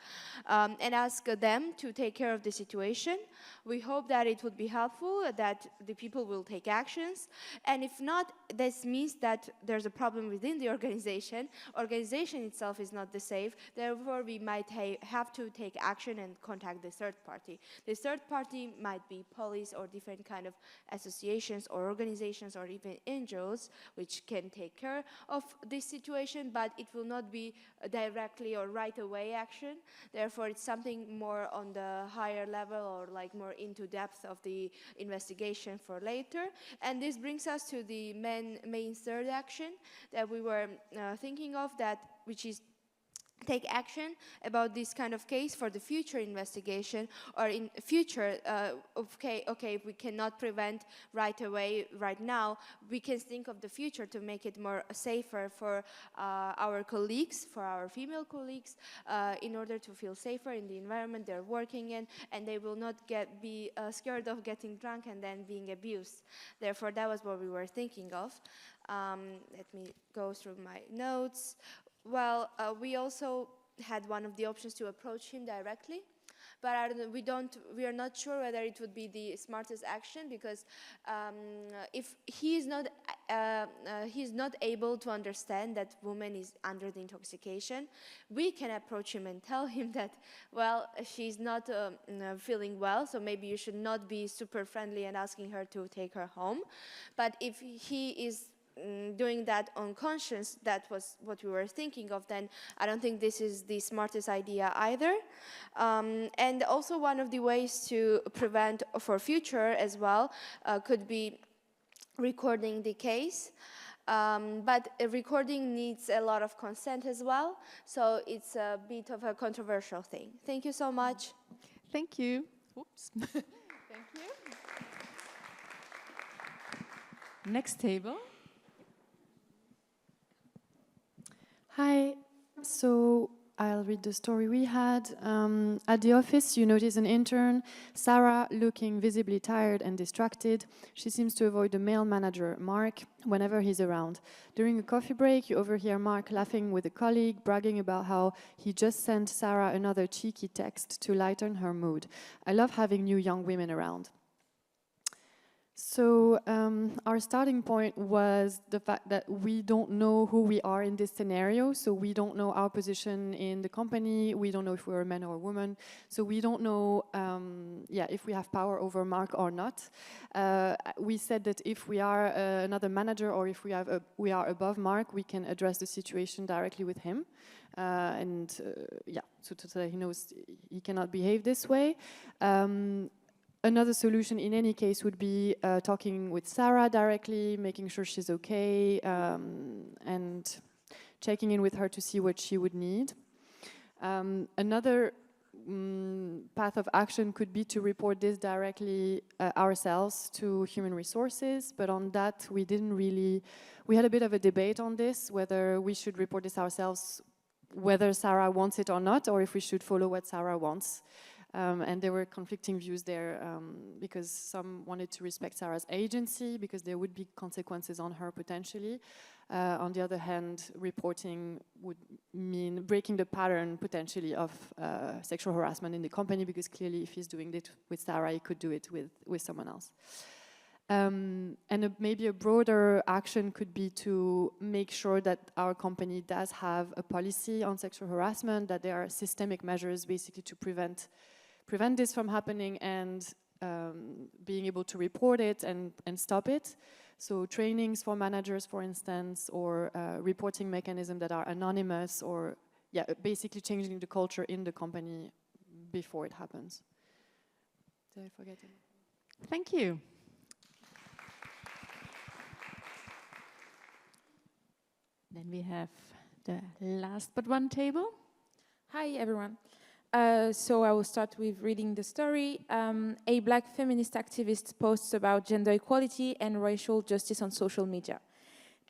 and ask them to take care of the situation. We hope that it would be helpful, that the people will take actions, and if not, this means that there's a problem within the organization. Organization itself is not the safe, therefore we might have to take action and contact the third party. The third party might be police or different kind of associations or organizations or even NGOs, which can take care of this situation, but it will not be directly or right away action. Therefore, it's something more on the higher level or like more into depth of the investigation for later. And this brings us to the main third action that we were thinking of, which is take action about this kind of case for the future investigation, or in future, okay, if we cannot prevent right away, right now, we can think of the future to make it more safer for our colleagues, for our female colleagues, in order to feel safer in the environment they're working in, and they will not be scared of getting drunk and then being abused. Therefore, that was what we were thinking of. Let me go through my notes. Well, we also had one of the options to approach him directly, but I don't know, we are not sure whether it would be the smartest action, because if he is not able to understand that woman is under the intoxication, we can approach him and tell him that, well, she's not feeling well, so maybe you should not be super friendly and asking her to take her home. But if he is doing that on conscience, that was what we were thinking of, then I don't think this is the smartest idea either. And also one of the ways to prevent for future as well could be recording the case. But a recording needs a lot of consent as well, so it's a bit of a controversial thing. Thank you so much. Thank you. Oops. Thank you. Next table. Hi, so I'll read the story we had. At the office, you notice an intern, Sarah, looking visibly tired and distracted. She seems to avoid the male manager, Mark, whenever he's around. During a coffee break, you overhear Mark laughing with a colleague, bragging about how he just sent Sarah another cheeky text to lighten her mood. I love having new young women around. So our starting point was the fact that we don't know who we are in this scenario. So we don't know our position in the company. We don't know if we're a man or a woman. So we don't know, if we have power over Mark or not. We said that if we are another manager, or if we are above Mark, we can address the situation directly with him. So he knows he cannot behave this way. Another solution in any case would be talking with Sarah directly, making sure she's okay, and checking in with her to see what she would need. Another path of action could be to report this directly ourselves to Human Resources, but on that we had a bit of a debate on this, whether we should report this ourselves, whether Sarah wants it or not, or if we should follow what Sarah wants. And there were conflicting views there, because some wanted to respect Sarah's agency because there would be consequences on her potentially. On the other hand, reporting would mean breaking the pattern potentially of sexual harassment in the company, because clearly if he's doing it with Sarah, he could do it with someone else. Maybe a broader action could be to make sure that our company does have a policy on sexual harassment, that there are systemic measures basically to prevent this from happening, and being able to report it and stop it. So trainings for managers, for instance, or reporting mechanisms that are anonymous, or basically changing the culture in the company before it happens. Did I forget anything? Thank you. Then we have the last but one table. Hi, everyone. So I will start with reading the story. A black feminist activist posts about gender equality and racial justice on social media,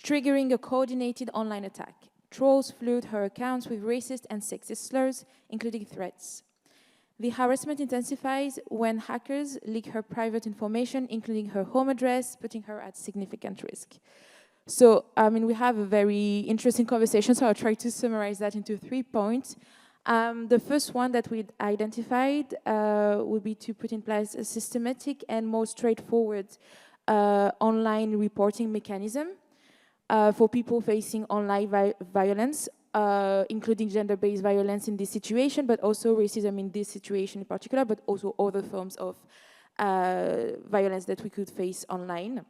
triggering a coordinated online attack. Trolls flood her accounts with racist and sexist slurs, including threats. The harassment intensifies when hackers leak her private information, including her home address, putting her at significant risk. So, we have a very interesting conversation, so I'll try to summarize that into 3 points. The first one that we identified would be to put in place a systematic and more straightforward online reporting mechanism for people facing online violence, including gender-based violence in this situation, but also racism in this situation in particular, but also other forms of violence that we could face online.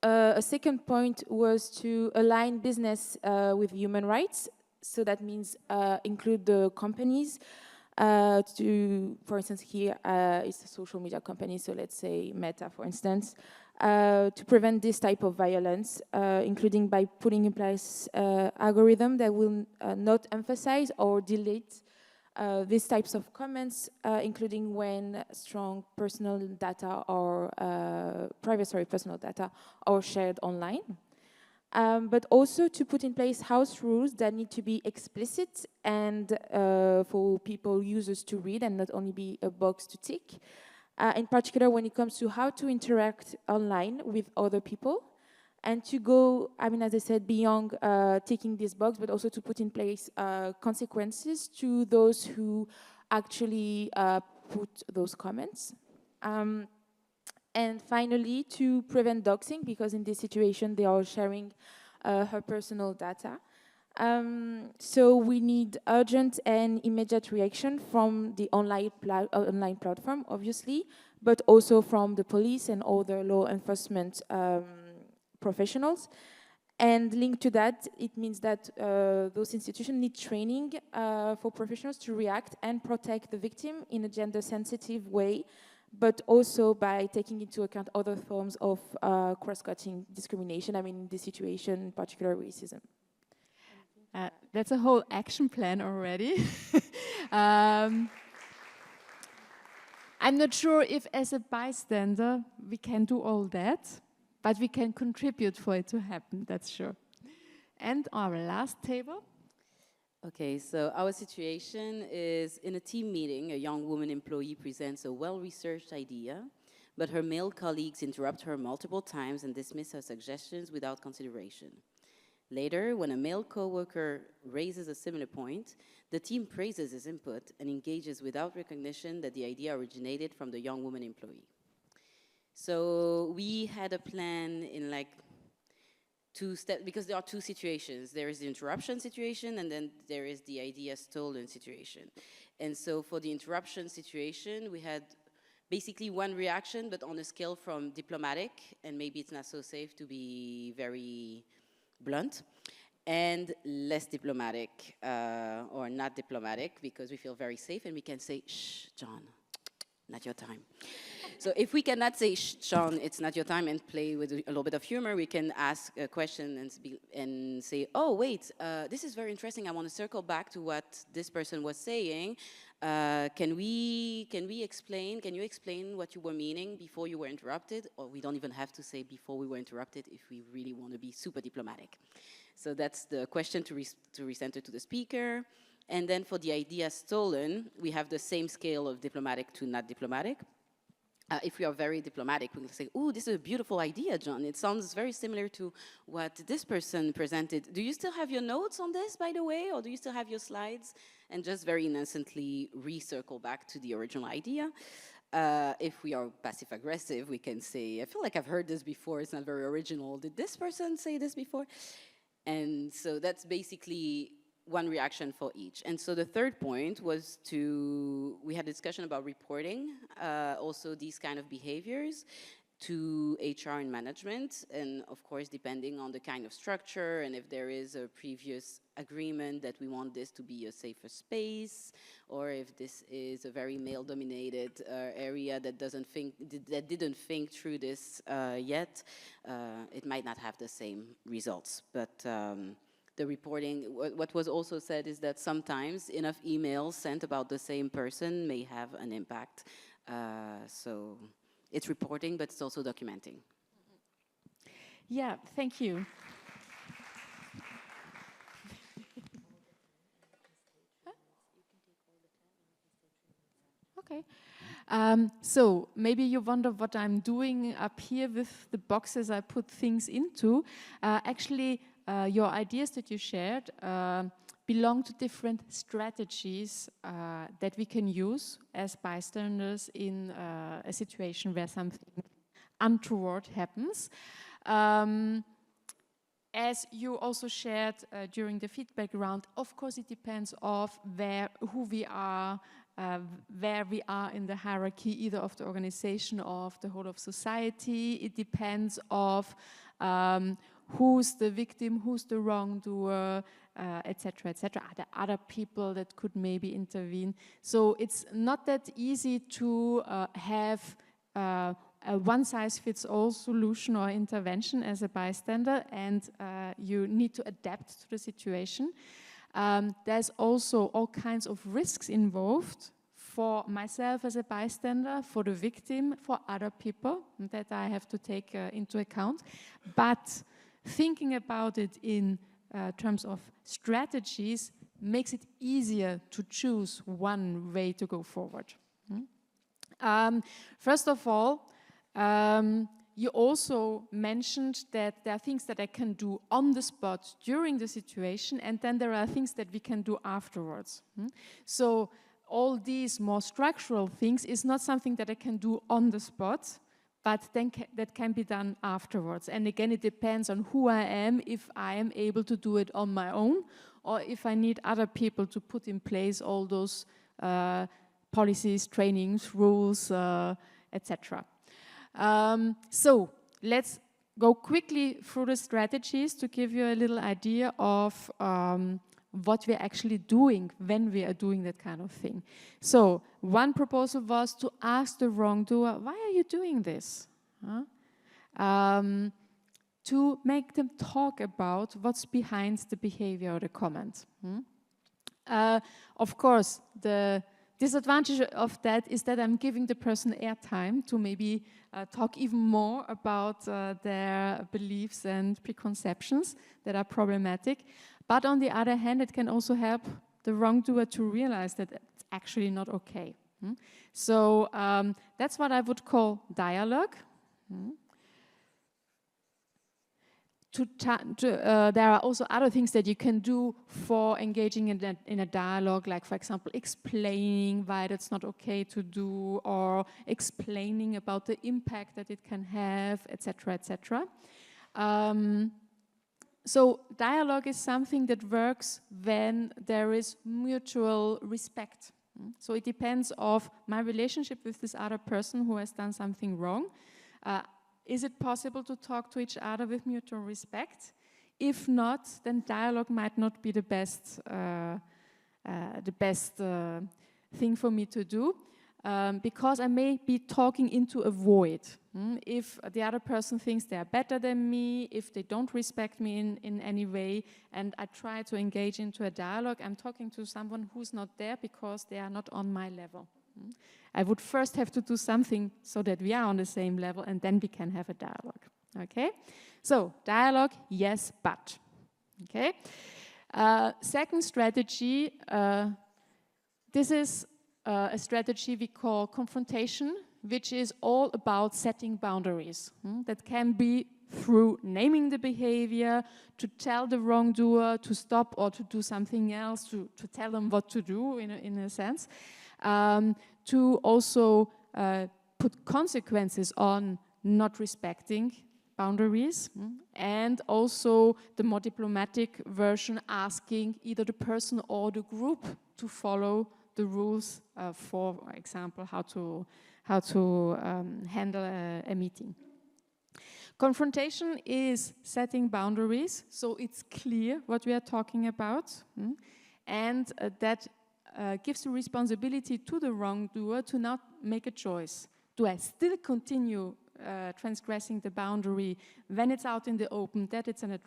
A second point was to align business with human rights. So that means include the companies for instance, here it's a social media company, so let's say Meta, for instance, to prevent this type of violence, including by putting in place algorithm that will not emphasize or delete these types of comments, including when strong personal data or personal data are shared online. But also to put in place house rules that need to be explicit and for users to read and not only be a box to tick. In particular, when it comes to how to interact online with other people, and to go, as I said, beyond ticking this box, but also to put in place consequences to those who actually put those comments. And finally, to prevent doxing, because in this situation they are sharing her personal data. So we need urgent and immediate reaction from the online platform, obviously, but also from the police and other law enforcement professionals. And linked to that, it means that those institutions need training for professionals to react and protect the victim in a gender-sensitive way, but also by taking into account other forms of cross-cutting discrimination, I mean, in this situation, in particular, racism. That's a whole action plan already. I'm not sure if as a bystander we can do all that, but we can contribute for it to happen, that's sure. And our last table. Okay, so our situation is in a team meeting, a young woman employee presents a well-researched idea, but her male colleagues interrupt her multiple times and dismiss her suggestions without consideration. Later, when a male coworker raises a similar point, the team praises his input and engages without recognition that the idea originated from the young woman employee. So we had a plan in like 2 steps, because there are 2 situations. There is the interruption situation, and then there is the idea stolen situation. And so for the interruption situation, we had basically one reaction, but on a scale from diplomatic, and maybe it's not so safe to be very blunt, and less diplomatic or not diplomatic, because we feel very safe and we can say, shh, John, not your time. So if we cannot say, shh, John, it's not your time, and play with a little bit of humor, we can ask a question and say, oh, wait, this is very interesting. I want to circle back to what this person was saying. Can you explain what you were meaning before you were interrupted? Or we don't even have to say before we were interrupted if we really want to be super diplomatic. So that's the question to recenter to the speaker. And then for the idea stolen, we have the same scale of diplomatic to not diplomatic. If we are very diplomatic, we can say, "Ooh, this is a beautiful idea, John. It sounds very similar to what this person presented. Do you still have your notes on this, by the way, or do you still have your slides?" And just very innocently recircle back to the original idea. If we are passive-aggressive, we can say, "I feel like I've heard this before. It's not very original. Did this person say this before?" And so that's basically one reaction for each. And so the third point was we had a discussion about reporting, also these kind of behaviors to HR and management, and of course, depending on the kind of structure and if there is a previous agreement that we want this to be a safer space, or if this is a very male-dominated area that didn't think through this yet, it might not have the same results. But the reporting, what was also said is that sometimes enough emails sent about the same person may have an impact. So it's reporting, but it's also documenting. Yeah, thank you. Okay. So maybe you wonder what I'm doing up here with the boxes I put things into. Actually, your ideas that you shared belong to different strategies that we can use as bystanders in a situation where something untoward happens. As you also shared during the feedback round, of course it depends on who we are, where we are in the hierarchy, either of the organization or of the whole of society. It depends of who's the victim, who's the wrongdoer, etc., etc. Are there other people that could maybe intervene? So it's not that easy to have a one-size-fits-all solution or intervention as a bystander, and you need to adapt to the situation. There's also all kinds of risks involved for myself as a bystander, for the victim, for other people that I have to take into account. But thinking about it in terms of strategies makes it easier to choose one way to go forward. First of all, you also mentioned that there are things that I can do on the spot during the situation, and then there are things that we can do afterwards. So all these more structural things is not something that I can do on the spot, but then that can be done afterwards. And again, it depends on who I am, if I am able to do it on my own, or if I need other people to put in place all those policies, trainings, rules, etc. So let's go quickly through the strategies to give you a little idea of what we're actually doing when we are doing that kind of thing. So one proposal was to ask the wrongdoer, why are you doing this? To make them talk about what's behind the behavior or the comment. Of course, the disadvantage of that is that I'm giving the person airtime to maybe talk even more about their beliefs and preconceptions that are problematic. But on the other hand, it can also help the wrongdoer to realize that it's actually not okay. So that's what I would call dialogue. There are also other things that you can do for engaging in a dialogue, like, for example, explaining why that's not okay to do, or explaining about the impact that it can have, etc., etc. So dialogue is something that works when there is mutual respect. So it depends on my relationship with this other person who has done something wrong. Is it possible to talk to each other with mutual respect? If not, then dialogue might not be the best thing for me to do, because I may be talking into a void. If the other person thinks they are better than me, if they don't respect me in any way, and I try to engage into a dialogue, I'm talking to someone who's not there because they are not on my level. I would first have to do something so that we are on the same level, and then we can have a dialogue. Okay? So, dialogue, yes, but. Okay? Second strategy, this is a strategy we call confrontation, which is all about setting boundaries. That can be through naming the behavior, to tell the wrongdoer to stop or to do something else, to tell them what to do in a sense. To also put consequences on not respecting boundaries, and also the more diplomatic version, asking either the person or the group to follow the rules, for example, how to handle a meeting. Confrontation is setting boundaries, so it's clear what we are talking about, and that gives the responsibility to the wrongdoer to not make a choice. Do I still continue transgressing the boundary when it's out in the open, that it's a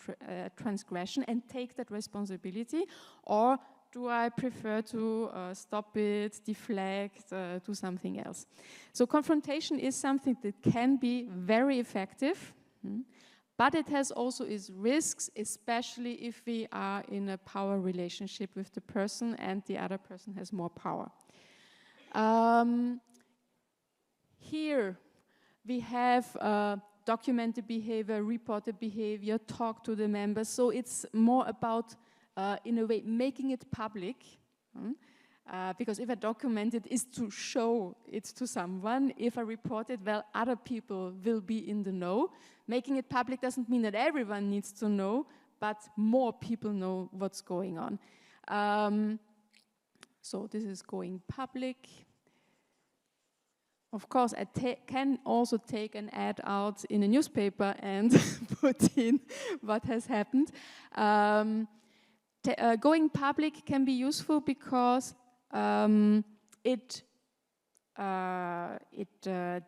transgression, and take that responsibility, or do I prefer to stop it, deflect, do something else? So confrontation is something that can be very effective, but it has also its risks, especially if we are in a power relationship with the person and the other person has more power. Here we have documented behavior, reported behavior, talk to the members. So it's more about, in a way, making it public. Because if I document it, is to show it to someone. If I report it, well, other people will be in the know. Making it public doesn't mean that everyone needs to know, but more people know what's going on. So this is going public. Of course, I can also take an ad out in a newspaper and put in what has happened. Going public can be useful because it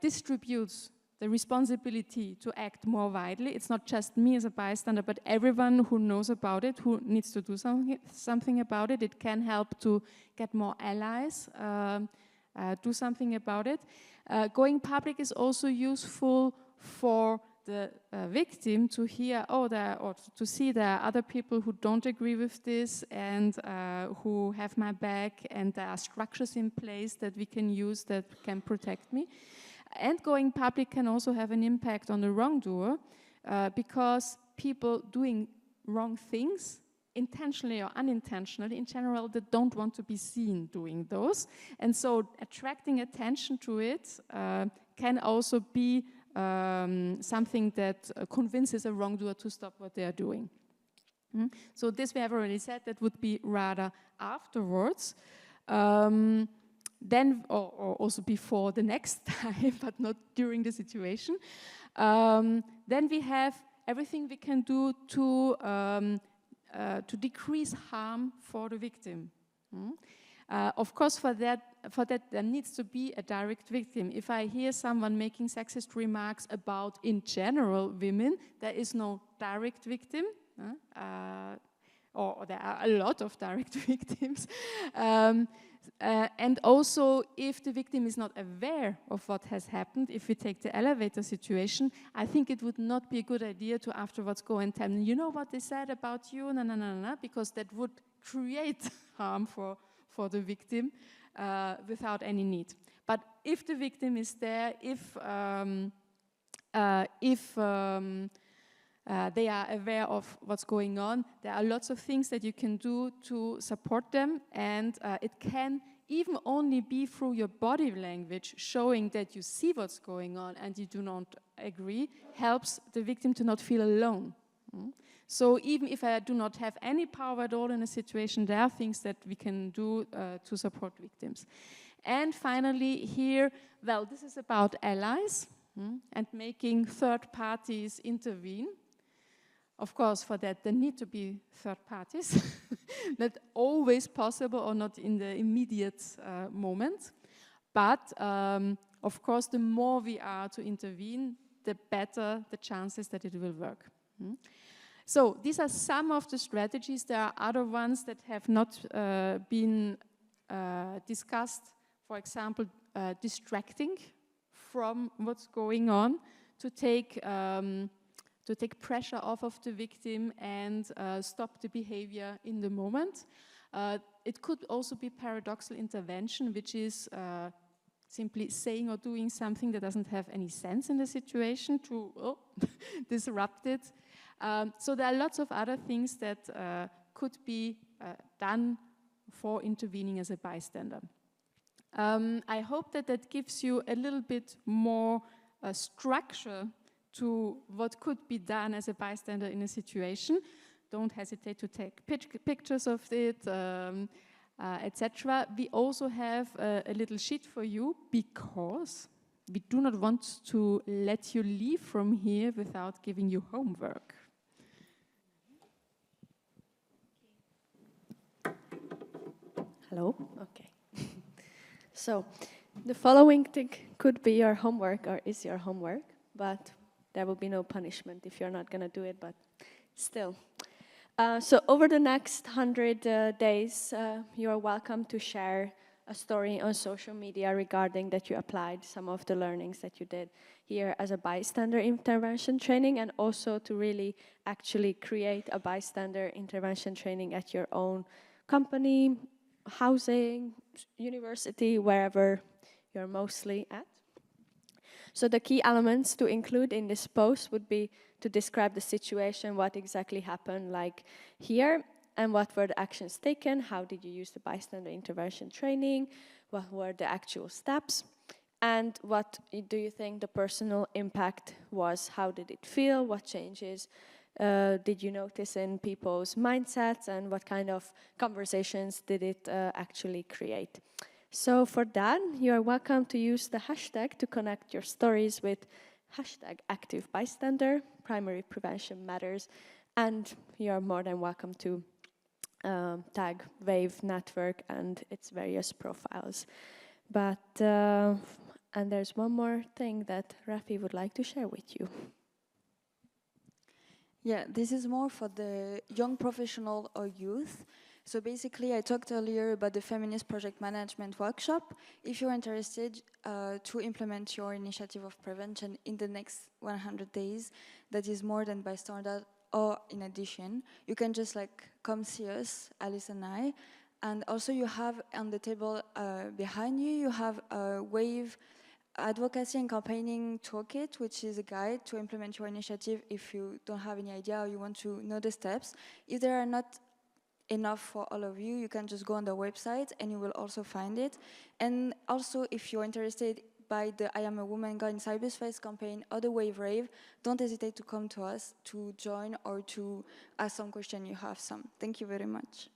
distributes the responsibility to act more widely. It's not just me as a bystander, but everyone who knows about it, who needs to do something about it. It can help to get more allies, do something about it. Going public is also useful for the victim to hear, or to see there are other people who don't agree with this and who have my back, and there are structures in place that we can use that can protect me. And going public can also have an impact on the wrongdoer, because people doing wrong things intentionally or unintentionally, in general, they don't want to be seen doing those. And so attracting attention to it can also be something that convinces a wrongdoer to stop what they are doing. So this we have already said, that would be rather afterwards. Then, or also before the next time, but not during the situation. Then we have everything we can do to decrease harm for the victim. Of course, for that there needs to be a direct victim. If I hear someone making sexist remarks about, in general, women, there is no direct victim, or there are a lot of direct victims. And also, if the victim is not aware of what has happened, if we take the elevator situation, I think it would not be a good idea to afterwards go and tell them, you know what they said about you, because that would create harm for the victim without any need. But if the victim is there, if they are aware of what's going on, there are lots of things that you can do to support them, and it can even only be through your body language, showing that you see what's going on and you do not agree, helps the victim to not feel alone. So even if I do not have any power at all in a situation, there are things that we can do to support victims. And finally here, well, this is about allies and making third parties intervene. Of course, for that, there need to be third parties. Not always possible or not in the immediate moment. But, of course, the more we are to intervene, the better the chances that it will work. So these are some of the strategies. There are other ones that have not been discussed. For example, distracting from what's going on to take pressure off of the victim and stop the behavior in the moment. It could also be paradoxal intervention, which is simply saying or doing something that doesn't have any sense in the situation to disrupt it. So there are lots of other things that could be done for intervening as a bystander. I hope that that gives you a little bit more structure to what could be done as a bystander in a situation. Don't hesitate to take pictures of it, etc. We also have a little sheet for you because we do not want to let you leave from here without giving you homework. Hello? Okay. So, the following thing could be your homework or is your homework, but there will be no punishment if you're not going to do it, but still. So over the next 100 days, you are welcome to share a story on social media regarding that you applied some of the learnings that you did here as a bystander intervention training, and also to really actually create a bystander intervention training at your own company, housing, university, wherever you're mostly at. So the key elements to include in this post would be to describe the situation, what exactly happened like here, and what were the actions taken, how did you use the bystander intervention training, what were the actual steps, and what do you think the personal impact was, how did it feel, what changes did you notice in people's mindsets, and what kind of conversations did it actually create. So for that, you are welcome to use the hashtag to connect your stories with hashtag active bystander, primary prevention matters, and you are more than welcome to tag WAVE network and its various profiles. But, and there's one more thing that Rafi would like to share with you. Yeah, this is more for the young professional or youth. So basically, I talked earlier about the Feminist Project Management Workshop. If you're interested to implement your initiative of prevention in the next 100 days, that is more than bystander or in addition, you can just like come see us, Alice and I. And also you have on the table behind you, you have a WAVE Advocacy and Campaigning Toolkit, which is a guide to implement your initiative if you don't have any idea or you want to know the steps. If there are not enough for all of you, you can just go on the website and you will also find it. And also, if you're interested by the I Am a Woman Guide in Cyberspace campaign or the Wave Rave, don't hesitate to come to us to join or to ask some question you have some. Thank you very much.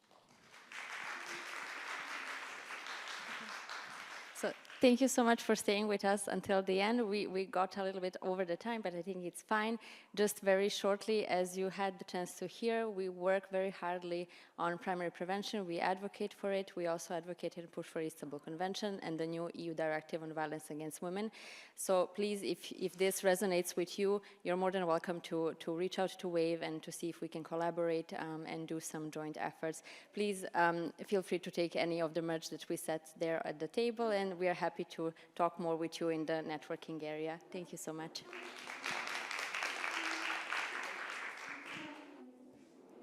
So thank you so much for staying with us until the end. We got a little bit over the time, but I think it's fine. Just very shortly, as you had the chance to hear, we work very hardly on primary prevention. We advocate for it. We also advocate and push for Istanbul Convention and the new EU Directive on Violence Against Women. So please, if this resonates with you, you're more than welcome to reach out to WAVE and to see if we can collaborate and do some joint efforts. Please feel free to take any of the merch that we set there at the table, and we are happy to talk more with you in the networking area. Thank you so much.